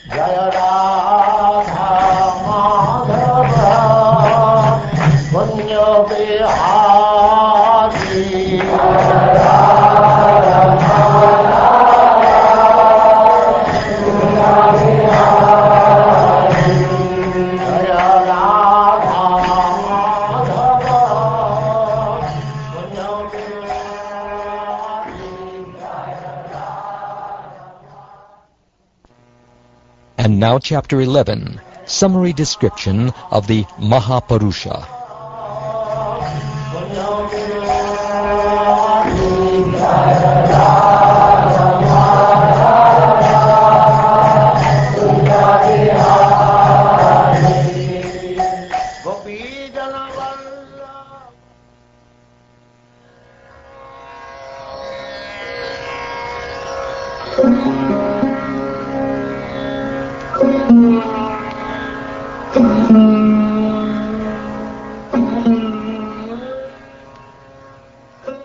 Jaya Radha Madhava Punya Bihari Jaya Radha Madhava Punya Bihari Jaya Radha Madhava Punya Bihari. And now Chapter 11, Summary Description of the Mahapurusa.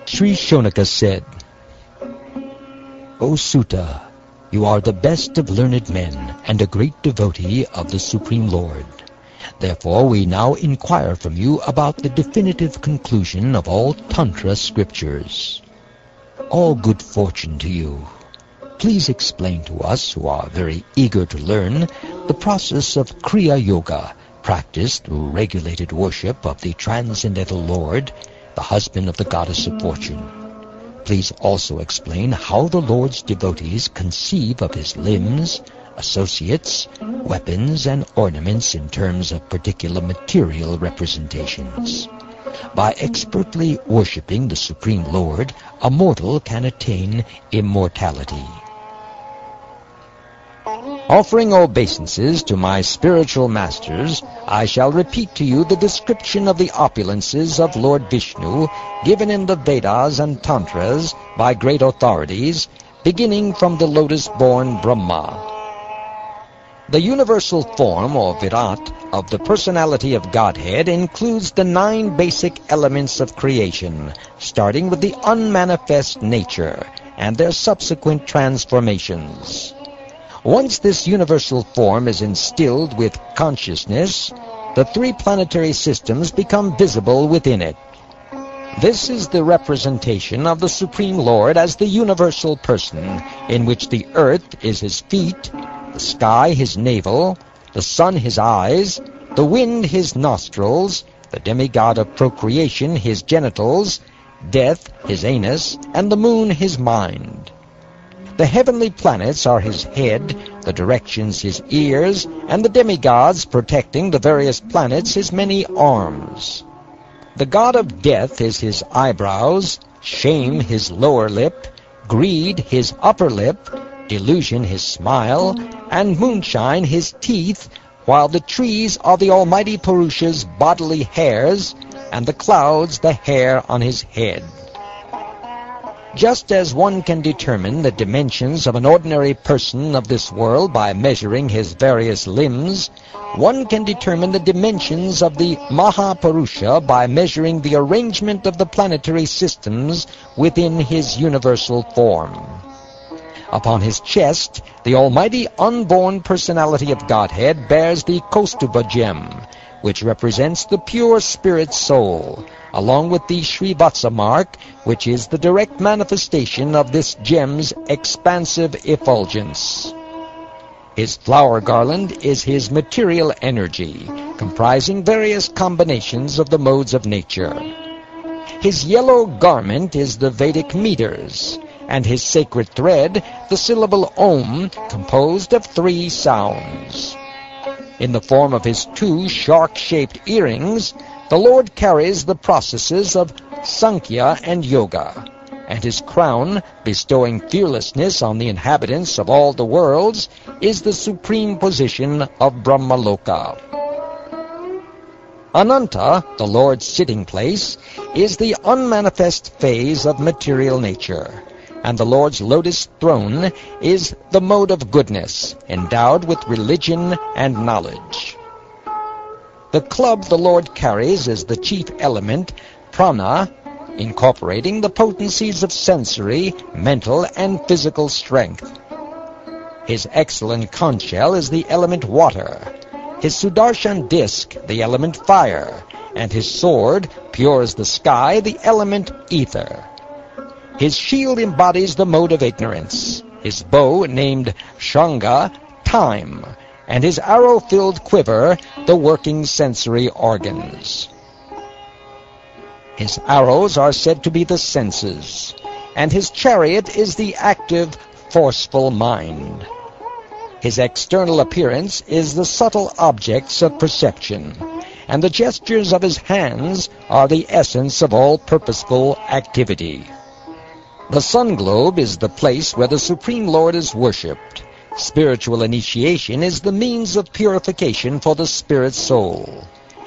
Sri Shonaka said, O Sutta, you are the best of learned men and a great devotee of the Supreme Lord. Therefore we now inquire from you about the definitive conclusion of all Tantra scriptures. All good fortune to you. Please explain to us, who are very eager to learn, the process of Kriya Yoga, practiced through regulated worship of the Transcendental Lord, the husband of the goddess of fortune. Please also explain how the Lord's devotees conceive of his limbs, associates, weapons, and ornaments in terms of particular material representations. By expertly worshipping the Supreme Lord, a mortal can attain immortality. Offering obeisances to my spiritual masters, I shall repeat to you the description of the opulences of Lord Vishnu given in the Vedas and Tantras by great authorities, beginning from the lotus-born Brahma. The universal form, or Virat, of the personality of Godhead includes the 9 basic elements of creation, starting with the unmanifest nature and their subsequent transformations. Once this universal form is instilled with consciousness, the 3 planetary systems become visible within it. This is the representation of the Supreme Lord as the universal person, in which the earth is his feet, the sky his navel, the sun his eyes, the wind his nostrils, the demigod of procreation his genitals, death his anus, and the moon his mind. The heavenly planets are his head, the directions his ears, and the demigods protecting the various planets his many arms. The god of death is his eyebrows, shame his lower lip, greed his upper lip, delusion his smile, and moonshine his teeth, while the trees are the Almighty Purusha's bodily hairs, and the clouds the hair on his head. Just as one can determine the dimensions of an ordinary person of this world by measuring his various limbs, one can determine the dimensions of the Mahapurusa by measuring the arrangement of the planetary systems within his universal form. Upon his chest, the almighty unborn personality of Godhead bears the Kaustuba gem, which represents the pure spirit soul, along with the Srivatsa mark, which is the direct manifestation of this gem's expansive effulgence. His flower garland is his material energy, comprising various combinations of the modes of nature. His yellow garment is the Vedic meters, and his sacred thread the syllable Om, composed of 3 sounds. In the form of his 2 shark-shaped earrings, the Lord carries the processes of Sankhya and Yoga, and his crown, bestowing fearlessness on the inhabitants of all the worlds, is the supreme position of Brahmaloka. Ananta, the Lord's sitting place, is the unmanifest phase of material nature, and the Lord's lotus throne is the mode of goodness, endowed with religion and knowledge. The club the Lord carries is the chief element, prana, incorporating the potencies of sensory, mental, and physical strength. His excellent conch shell is the element water, his Sudarshan disc the element fire, and his sword, pure as the sky, the element ether. His shield embodies the mode of ignorance, his bow, named Shanga, time, and his arrow-filled quiver, the working sensory organs. His arrows are said to be the senses, and his chariot is the active, forceful mind. His external appearance is the subtle objects of perception, and the gestures of his hands are the essence of all purposeful activity. The sun globe is the place where the Supreme Lord is worshipped. Spiritual initiation is the means of purification for the spirit soul,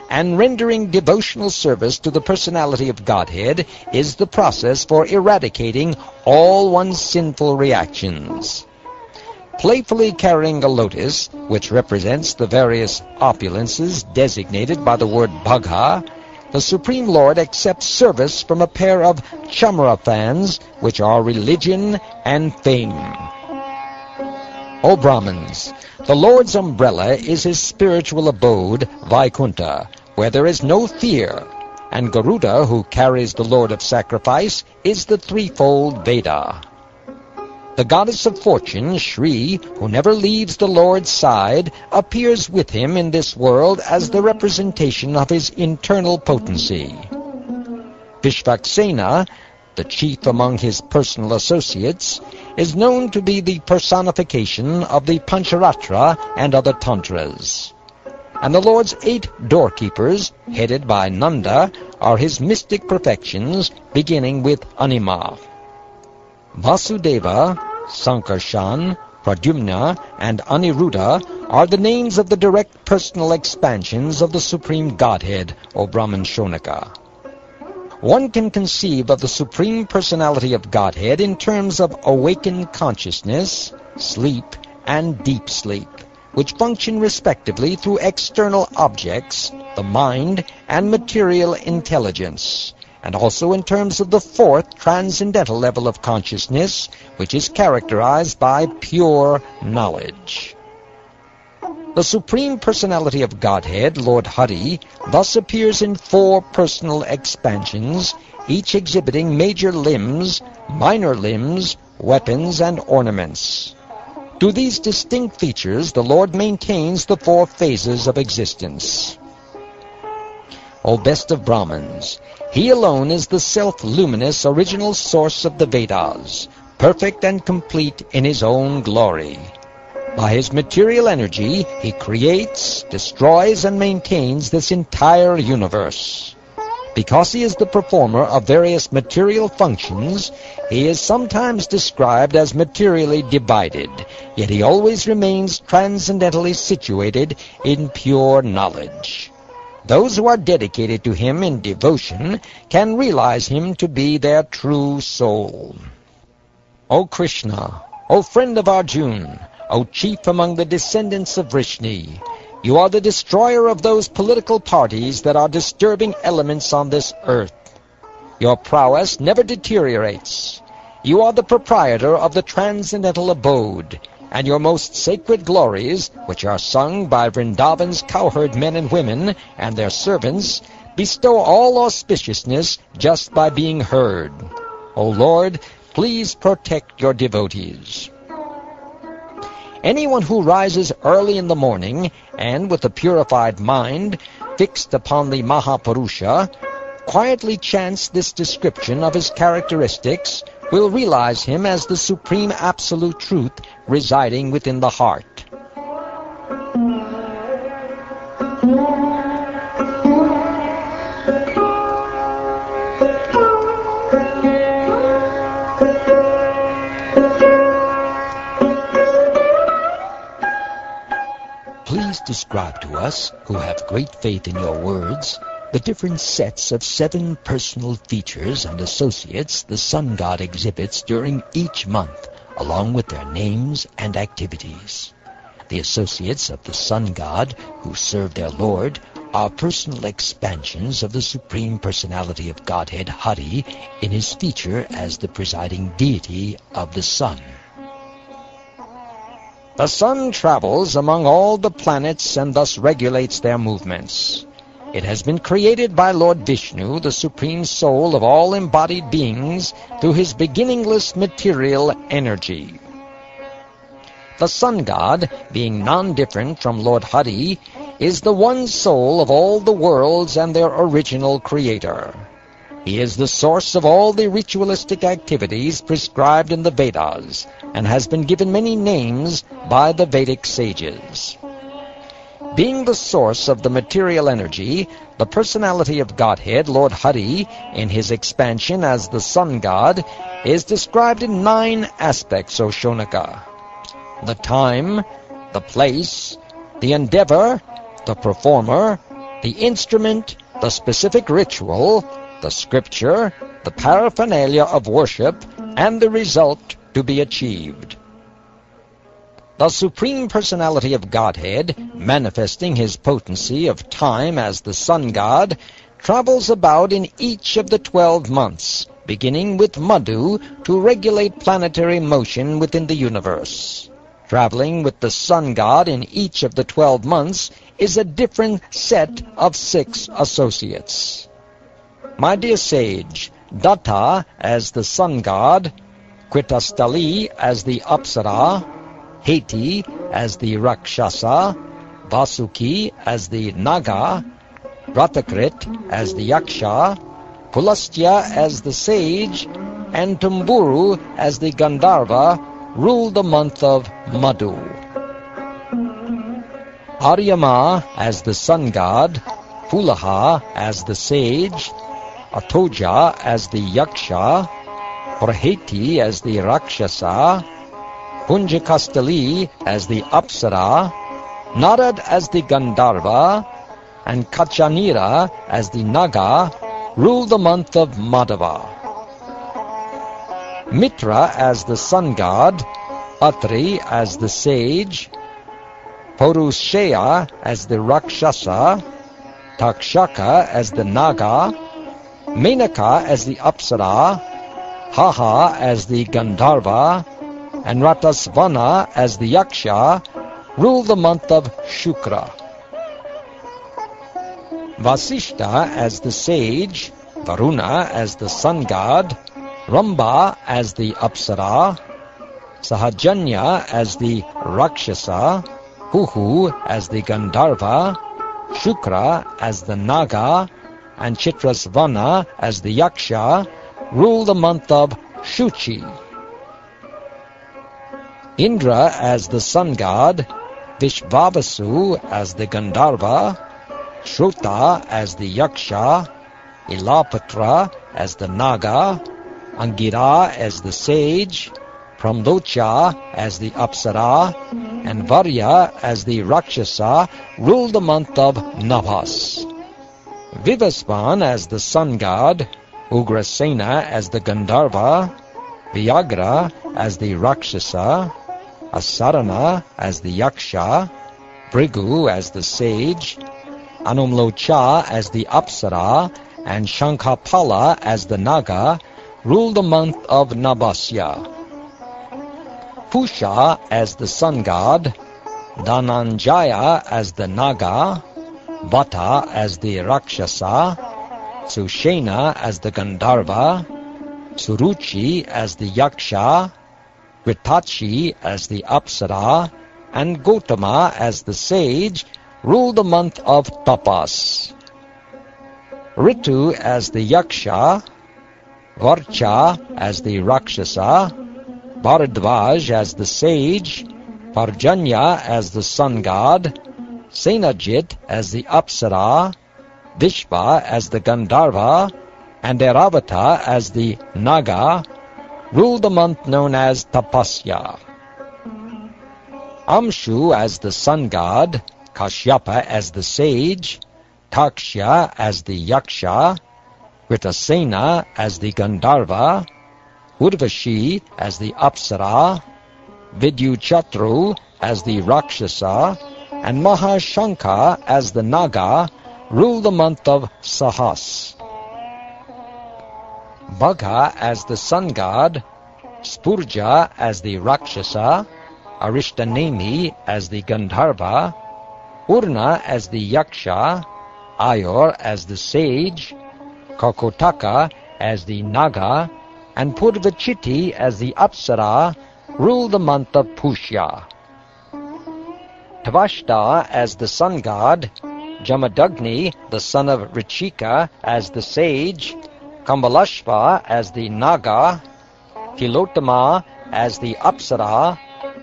and rendering devotional service to the personality of Godhead is the process for eradicating all one's sinful reactions. Playfully carrying a lotus, which represents the various opulences designated by the word Bhagha, the Supreme Lord accepts service from a pair of chamra fans, which are religion and fame. O Brahmins, the Lord's umbrella is his spiritual abode, Vaikuntha, where there is no fear, and Garuda, who carries the Lord of Sacrifice, is the threefold Veda. The goddess of fortune, Shri, who never leaves the Lord's side, appears with him in this world as the representation of his internal potency. Vishvaksena, the chief among his personal associates, is known to be the personification of the Pancharatra and other tantras. And the Lord's 8 doorkeepers, headed by Nanda, are his mystic perfections, beginning with Anima. Vasudeva, Sankarshan, Pradyumna, and Aniruddha are the names of the direct personal expansions of the Supreme Godhead, O Brahman Shonaka. One can conceive of the Supreme Personality of Godhead in terms of awakened consciousness, sleep, and deep sleep, which function respectively through external objects, the mind, and material intelligence, and also in terms of the 4th transcendental level of consciousness, which is characterized by pure knowledge. The Supreme Personality of Godhead, Lord Hari, thus appears in 4 personal expansions, each exhibiting major limbs, minor limbs, weapons, and ornaments. To these distinct features, the Lord maintains the 4 phases of existence. O best of Brahmins, he alone is the self-luminous original source of the Vedas, perfect and complete in his own glory. By his material energy, he creates, destroys, and maintains this entire universe. Because he is the performer of various material functions, he is sometimes described as materially divided, yet he always remains transcendentally situated in pure knowledge. Those who are dedicated to him in devotion can realize him to be their true soul. O Krishna, O friend of Arjuna, O chief among the descendants of Vrishni, you are the destroyer of those political parties that are disturbing elements on this earth. Your prowess never deteriorates. You are the proprietor of the transcendental abode, and your most sacred glories, which are sung by Vrindavan's cowherd men and women and their servants, bestow all auspiciousness just by being heard. O Lord, please protect your devotees. Anyone who rises early in the morning and with a purified mind fixed upon the Mahapurusa quietly chants this description of his characteristics will realize him as the supreme absolute truth residing within the heart. Please describe to us, who have great faith in your words, the different sets of 7 personal features and associates the sun god exhibits during each month, along with their names and activities. The associates of the sun god who serve their Lord are personal expansions of the Supreme Personality of Godhead Hari in his feature as the presiding deity of the sun. The sun travels among all the planets and thus regulates their movements. It has been created by Lord Vishnu, the supreme soul of all embodied beings, through his beginningless material energy. The sun god, being non-different from Lord Hari, is the one soul of all the worlds and their original creator. He is the source of all the ritualistic activities prescribed in the Vedas, and has been given many names by the Vedic sages. Being the source of the material energy, the personality of Godhead, Lord Hari, in his expansion as the sun god, is described in 9 aspects, O Shonaka: the time, the place, the endeavor, the performer, the instrument, the specific ritual, the scripture, the paraphernalia of worship, and the result to be achieved. The Supreme Personality of Godhead, manifesting his potency of time as the sun god, travels about in each of the 12 months, beginning with Madhu to regulate planetary motion within the universe. Traveling with the sun god in each of the 12 months is a different set of 6 associates. My dear sage, Datta as the sun god, Kritastali as the Apsara, Heti as the Rakshasa, Vasuki as the Naga, Ratakrit as the Yaksha, Pulastya as the sage, and Tumburu as the Gandharva rule the month of Madhu. Aryama as the sun god, Pulaha as the sage, Atoja as the Yaksha, Praheti as the Rakshasa, Punjakastali as the Apsara, Narad as the Gandharva, and Kachanira as the Naga rule the month of Madhava. Mitra as the sun god, Atri as the sage, Purusheya as the Rakshasa, Takshaka as the Naga, Menaka as the Apsara, Haha as the Gandharva, and Ratasvana as the Yaksha rule the month of Shukra. Vasishta as the sage, Varuna as the sun god, Ramba as the Apsara, Sahajanya as the Rakshasa, Huhu as the Gandharva, Shukra as the Naga, and Chitrasvana as the Yaksha rule the month of Shuchi. Indra as the sun god, Vishvavasu as the Gandharva, Shruta as the Yaksha, Ilapatra as the Naga, Angira as the sage, Pramdocha as the Apsara, and Varya as the Rakshasa rule the month of Navas. Vivasvan as the sun god, Ugrasena as the Gandharva, Vyagra as the Rakshasa, Asarana as the Yaksha, Brigu as the sage, Anumlocha as the Apsara, and Shankapala as the Naga rule the month of Nabasya. Pusha as the sun god, Dhananjaya as the Naga, Vata as the Rakshasa, Sushena as the Gandharva, Suruchi as the Yaksha, Ritachi as the Apsara, and Gotama as the sage rule the month of Tapas. Ritu as the Yaksha, Varcha as the Rakshasa, Bharadvaj as the sage, Parjanya as the sun god, Senajit as the Apsara, Vishva as the Gandharva, and Airavata as the Naga rule the month known as Tapasya. Amshu as the sun god, Kashyapa as the sage, Takshya as the Yaksha, Ritasena as the Gandharva, Urvashi as the Apsara, Vidyuchatru as the Rakshasa, and Mahashanka as the Naga rule the month of Sahas. Bhagha as the sun god, Spurja as the Rakshasa, Arishtanemi as the Gandharva, Urna as the Yaksha, Ayor as the sage, Kakotaka as the Naga, and Purvachiti as the Apsara rule the month of Pushya. Tvashta as the sun god, Jamadagni, the son of Richika, as the sage, Kambalashva as the Naga, Kilotama as the Apsara,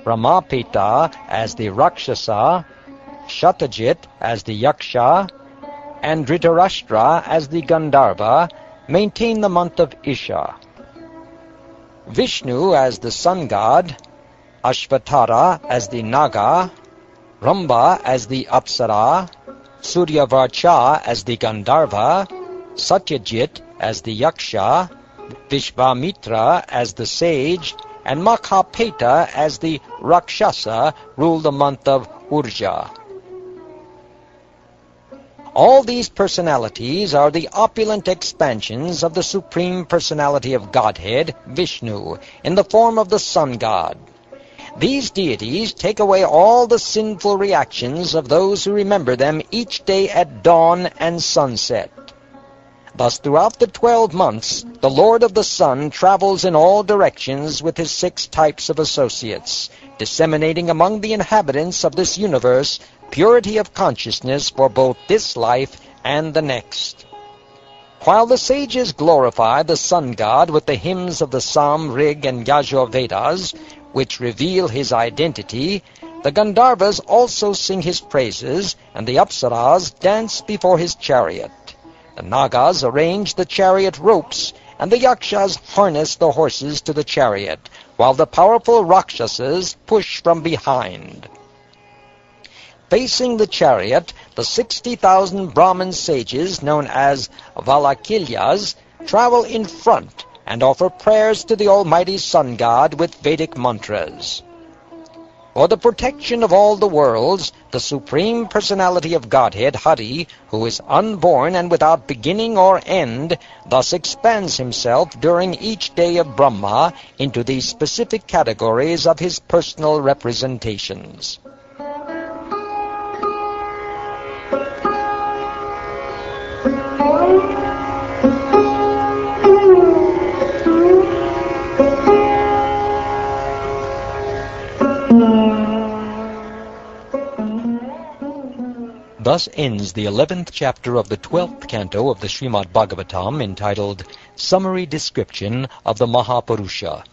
Ramapeta as the Rakshasa, Shatajit as the Yaksha, and Dhritarashtra as the Gandharva maintain the month of Isha. Vishnu as the sun god, Ashvatara as the Naga, Ramba as the Apsara, Suryavarcha as the Gandharva, Satyajit as the Yaksha, Vishvamitra as the sage, and Makhapeta as the Rakshasa rule the month of Urja. All these personalities are the opulent expansions of the Supreme Personality of Godhead, Vishnu, in the form of the Sun God. These deities take away all the sinful reactions of those who remember them each day at dawn and sunset. Thus, throughout the 12 months, the Lord of the Sun travels in all directions with his 6 types of associates, disseminating among the inhabitants of this universe purity of consciousness for both this life and the next. While the sages glorify the Sun God with the hymns of the Sam, Rig, and Yajur Vedas, which reveal his identity, the Gandharvas also sing his praises, and the Apsaras dance before his chariot. The Nagas arrange the chariot ropes, and the Yakshas harness the horses to the chariot, while the powerful Rakshasas push from behind. Facing the chariot, the 60,000 Brahmin sages, known as Valakilyas, travel in front and offer prayers to the Almighty Sun God with Vedic mantras. For the protection of all the worlds, the Supreme Personality of Godhead, Hari, who is unborn and without beginning or end, thus expands himself during each day of Brahma into the specific categories of his personal representations. Thus ends the 11th chapter of the 12th canto of the Srimad Bhagavatam, entitled Summary Description of the Mahapurusa.